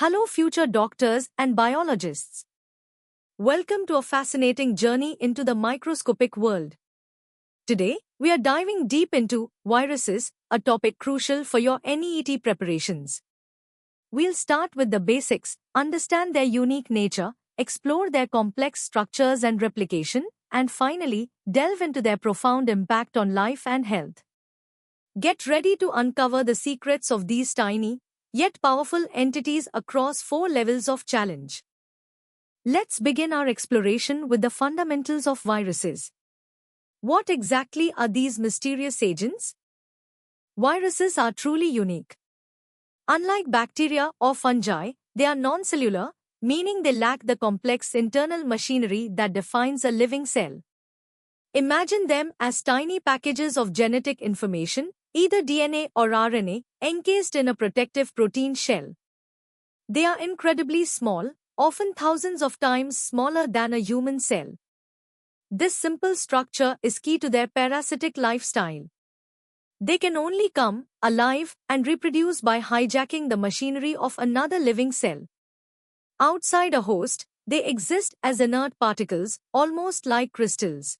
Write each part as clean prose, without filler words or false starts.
Hello, future doctors and biologists. Welcome to a fascinating journey into the microscopic world. Today, we are diving deep into viruses, a topic crucial for your NEET preparations. We'll start with the basics, understand their unique nature, explore their complex structures and replication, and finally, delve into their profound impact on life and health. Get ready to uncover the secrets of these tiny, yet powerful entities across 4 levels of challenge. Let's begin our exploration with the fundamentals of viruses. What exactly are these mysterious agents? Viruses are truly unique. Unlike bacteria or fungi, they are non-cellular, meaning they lack the complex internal machinery that defines a living cell. Imagine them as tiny packages of genetic information, either DNA or RNA, encased in a protective protein shell. They are incredibly small, often thousands of times smaller than a human cell. This simple structure is key to their parasitic lifestyle. They can only come alive and reproduce by hijacking the machinery of another living cell. Outside a host, they exist as inert particles, almost like crystals.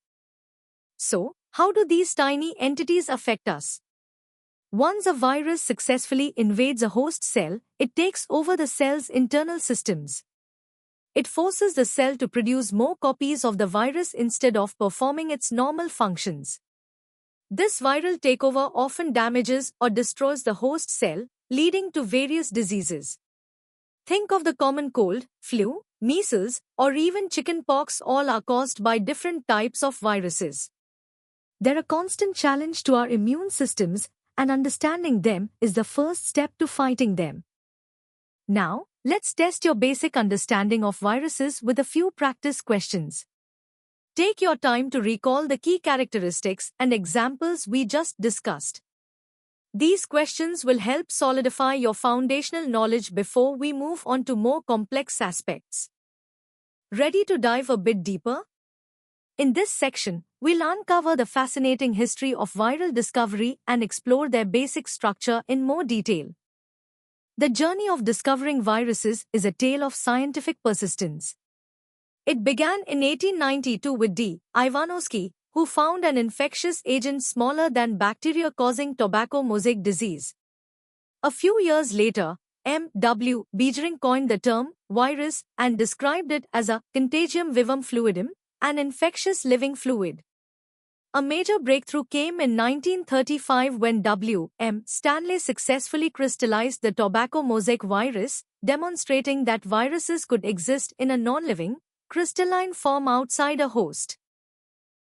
So, how do these tiny entities affect us? Once a virus successfully invades a host cell, it takes over the cell's internal systems. It forces the cell to produce more copies of the virus instead of performing its normal functions. This viral takeover often damages or destroys the host cell, leading to various diseases. Think of the common cold, flu, measles, or even chickenpox. All are caused by different types of viruses. They're a constant challenge to our immune systems, and understanding them is the first step to fighting them. Now, let's test your basic understanding of viruses with a few practice questions. Take your time to recall the key characteristics and examples we just discussed. These questions will help solidify your foundational knowledge before we move on to more complex aspects. Ready to dive a bit deeper? In this section, we'll uncover the fascinating history of viral discovery and explore their basic structure in more detail. The journey of discovering viruses is a tale of scientific persistence. It began in 1892 with D. Ivanovsky, who found an infectious agent smaller than bacteria causing tobacco mosaic disease. A few years later, M. W. Beijering coined the term virus and described it as a contagium vivum fluidum, an infectious living fluid. A major breakthrough came in 1935 when W. M. Stanley successfully crystallized the tobacco mosaic virus, demonstrating that viruses could exist in a non-living, crystalline form outside a host.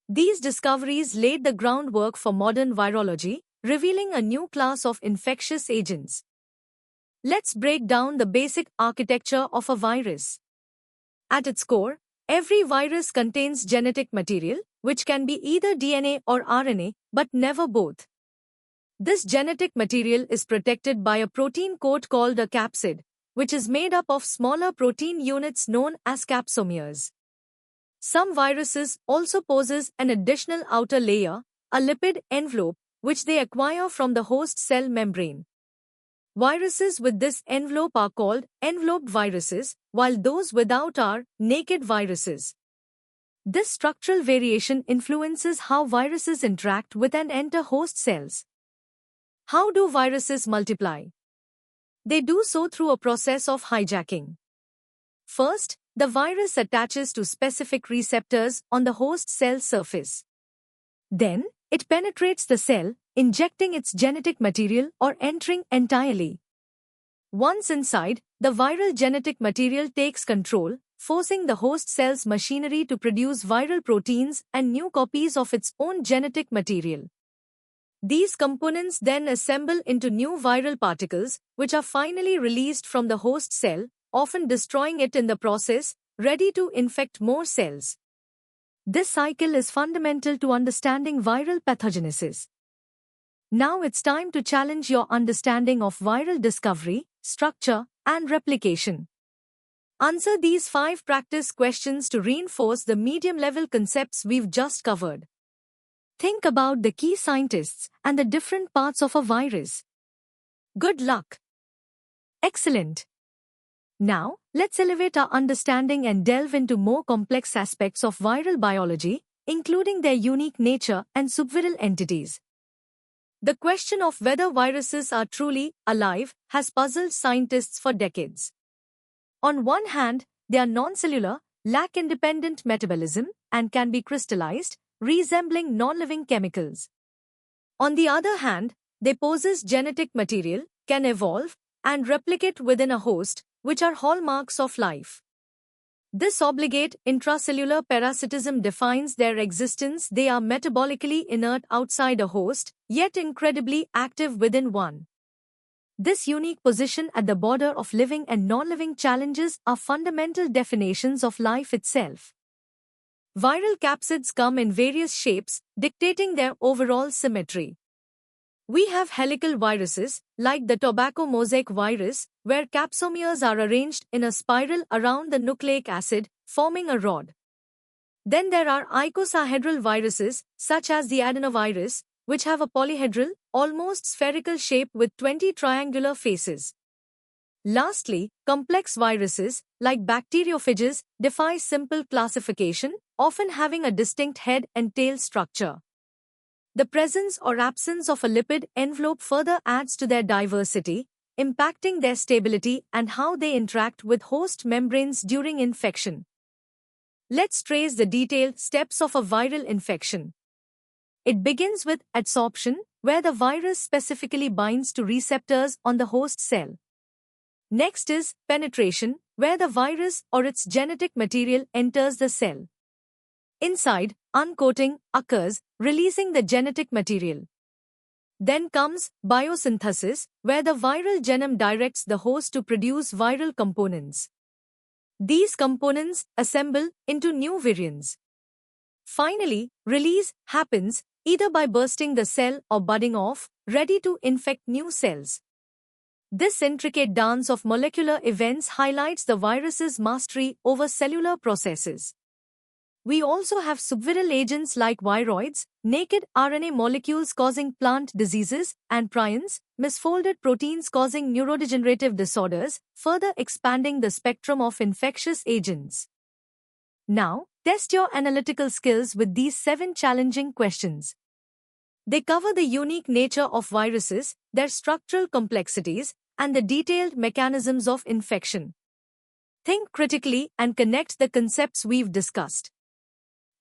These discoveries laid the groundwork for modern virology, revealing a new class of infectious agents. Let's break down the basic architecture of a virus. At its core, every virus contains genetic material, which can be either DNA or RNA, but never both. This genetic material is protected by a protein coat called a capsid, which is made up of smaller protein units known as capsomeres. Some viruses also possess an additional outer layer, a lipid envelope, which they acquire from the host cell membrane. Viruses with this envelope are called enveloped viruses, while those without are naked viruses. This structural variation influences how viruses interact with and enter host cells. How do viruses multiply? They do so through a process of hijacking. First, the virus attaches to specific receptors on the host cell surface. Then, it penetrates the cell, injecting its genetic material or entering entirely. Once inside, the viral genetic material takes control, forcing the host cell's machinery to produce viral proteins and new copies of its own genetic material. These components then assemble into new viral particles, which are finally released from the host cell, often destroying it in the process, ready to infect more cells. This cycle is fundamental to understanding viral pathogenesis. Now it's time to challenge your understanding of viral discovery, structure, and replication. Answer these 5 practice questions to reinforce the medium-level concepts we've just covered. Think about the key scientists and the different parts of a virus. Good luck! Excellent! Now, let's elevate our understanding and delve into more complex aspects of viral biology, including their unique nature and subviral entities. The question of whether viruses are truly alive has puzzled scientists for decades. On one hand, they are non-cellular, lack independent metabolism, and can be crystallized, resembling non-living chemicals. On the other hand, they possess genetic material, can evolve, and replicate within a host, which are hallmarks of life. This obligate intracellular parasitism defines their existence. They are metabolically inert outside a host, yet incredibly active within one. This unique position at the border of living and non-living challenges are fundamental definitions of life itself. Viral capsids come in various shapes, dictating their overall symmetry. We have helical viruses, like the tobacco mosaic virus, where capsomeres are arranged in a spiral around the nucleic acid, forming a rod. Then there are icosahedral viruses, such as the adenovirus, which have a polyhedral, almost spherical shape with 20 triangular faces. Lastly, complex viruses, like bacteriophages, defy simple classification, often having a distinct head and tail structure. The presence or absence of a lipid envelope further adds to their diversity, impacting their stability and how they interact with host membranes during infection. Let's trace the detailed steps of a viral infection. It begins with adsorption, where the virus specifically binds to receptors on the host cell. Next is penetration, where the virus or its genetic material enters the cell. Inside, uncoating occurs, releasing the genetic material. Then comes biosynthesis, where the viral genome directs the host to produce viral components. These components assemble into new virions. Finally, release happens, either by bursting the cell or budding off, ready to infect new cells. This intricate dance of molecular events highlights the virus's mastery over cellular processes. We also have subviral agents like viroids, naked RNA molecules causing plant diseases, and prions, misfolded proteins causing neurodegenerative disorders, further expanding the spectrum of infectious agents. Now, test your analytical skills with these 7 challenging questions. They cover the unique nature of viruses, their structural complexities, and the detailed mechanisms of infection. Think critically and connect the concepts we've discussed.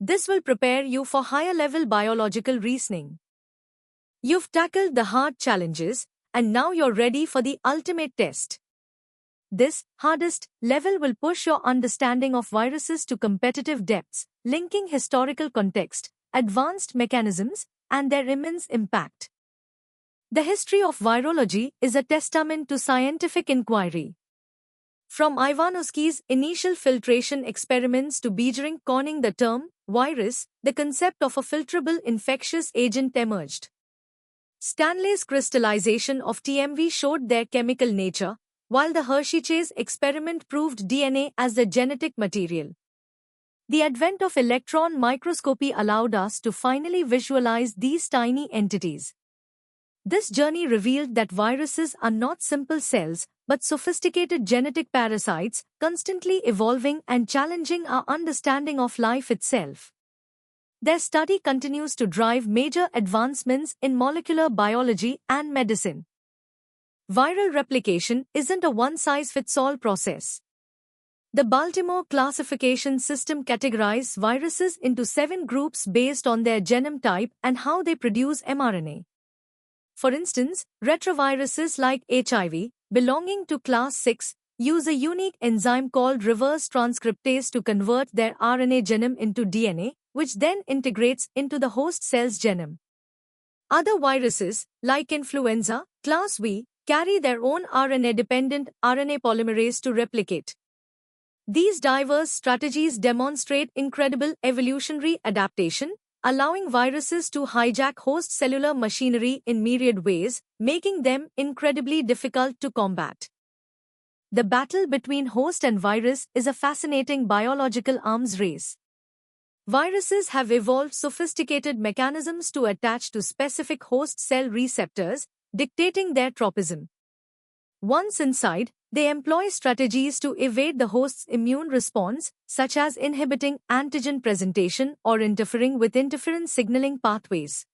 This will prepare you for higher-level biological reasoning. You've tackled the hard challenges, and now you're ready for the ultimate test. This, hardest level will push your understanding of viruses to competitive depths, linking historical context, advanced mechanisms, and their immense impact. The history of virology is a testament to scientific inquiry. From Ivanovsky's initial filtration experiments to Beijering coining the term virus, the concept of a filtrable infectious agent emerged. Stanley's crystallization of TMV showed their chemical nature, while the Hershey-Chase experiment proved DNA as the genetic material. The advent of electron microscopy allowed us to finally visualize these tiny entities. This journey revealed that viruses are not simple cells, but sophisticated genetic parasites, constantly evolving and challenging our understanding of life itself. Their study continues to drive major advancements in molecular biology and medicine. Viral replication isn't a one-size-fits-all process. The Baltimore classification system categorizes viruses into 7 groups based on their genome type and how they produce mRNA. For instance, retroviruses like HIV, belonging to class 6, use a unique enzyme called reverse transcriptase to convert their RNA genome into DNA, which then integrates into the host cell's genome. Other viruses, like influenza, class V, carry their own RNA-dependent RNA polymerase to replicate. These diverse strategies demonstrate incredible evolutionary adaptation, allowing viruses to hijack host cellular machinery in myriad ways, making them incredibly difficult to combat. The battle between host and virus is a fascinating biological arms race. Viruses have evolved sophisticated mechanisms to attach to specific host cell receptors, dictating their tropism. Once inside, They employ strategies to evade the host's immune response, such as inhibiting antigen presentation or interfering with interferon signaling pathways.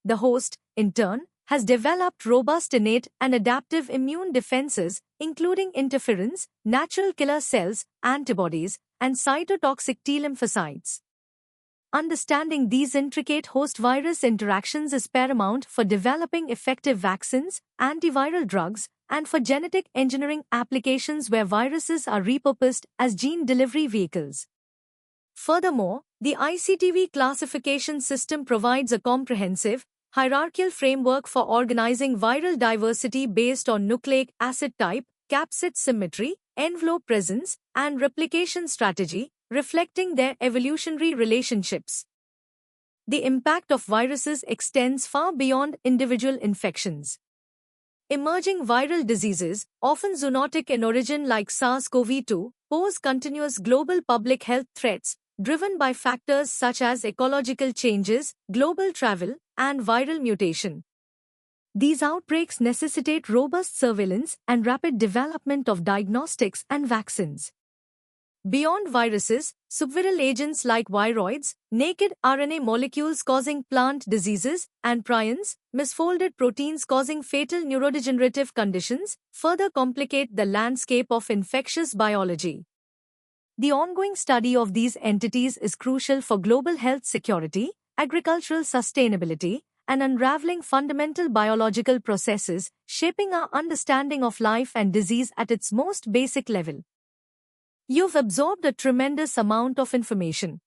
The host, in turn, has developed robust innate and adaptive immune defenses, including interferons, natural killer cells, antibodies, and cytotoxic T lymphocytes. Understanding these intricate host-virus interactions is paramount for developing effective vaccines, antiviral drugs, and for genetic engineering applications where viruses are repurposed as gene delivery vehicles. Furthermore, the ICTV classification system provides a comprehensive, hierarchical framework for organizing viral diversity based on nucleic acid type, capsid symmetry, envelope presence, and replication strategy, reflecting their evolutionary relationships. The impact of viruses extends far beyond individual infections. Emerging viral diseases, often zoonotic in origin like SARS-CoV-2, pose continuous global public health threats, driven by factors such as ecological changes, global travel, and viral mutation. These outbreaks necessitate robust surveillance and rapid development of diagnostics and vaccines. Beyond viruses, subviral agents like viroids, naked RNA molecules causing plant diseases, and prions, misfolded proteins causing fatal neurodegenerative conditions, further complicate the landscape of infectious biology. The ongoing study of these entities is crucial for global health security, agricultural sustainability, and unraveling fundamental biological processes, shaping our understanding of life and disease at its most basic level. You've absorbed a tremendous amount of information.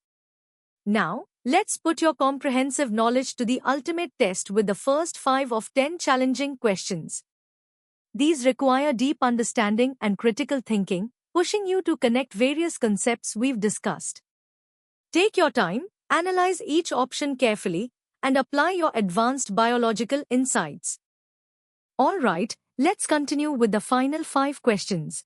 Now, let's put your comprehensive knowledge to the ultimate test with the first 5 of 10 challenging questions. These require deep understanding and critical thinking, pushing you to connect various concepts we've discussed. Take your time, analyze each option carefully, and apply your advanced biological insights. All right, let's continue with the final 5 questions.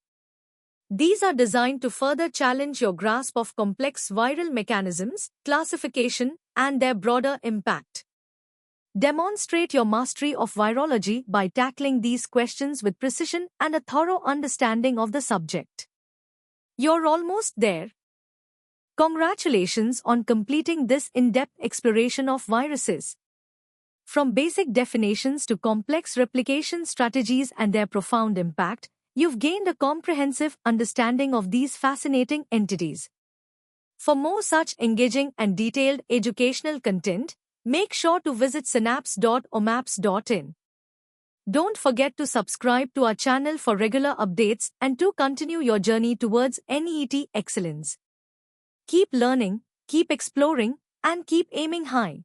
These are designed to further challenge your grasp of complex viral mechanisms, classification, and their broader impact. Demonstrate your mastery of virology by tackling these questions with precision and a thorough understanding of the subject. You're almost there. Congratulations on completing this in-depth exploration of viruses. From basic definitions to complex replication strategies and their profound impact, you've gained a comprehensive understanding of these fascinating entities. For more such engaging and detailed educational content, make sure to visit synapse.omaps.in. Don't forget to subscribe to our channel for regular updates and to continue your journey towards NEET excellence. Keep learning, keep exploring, and keep aiming high.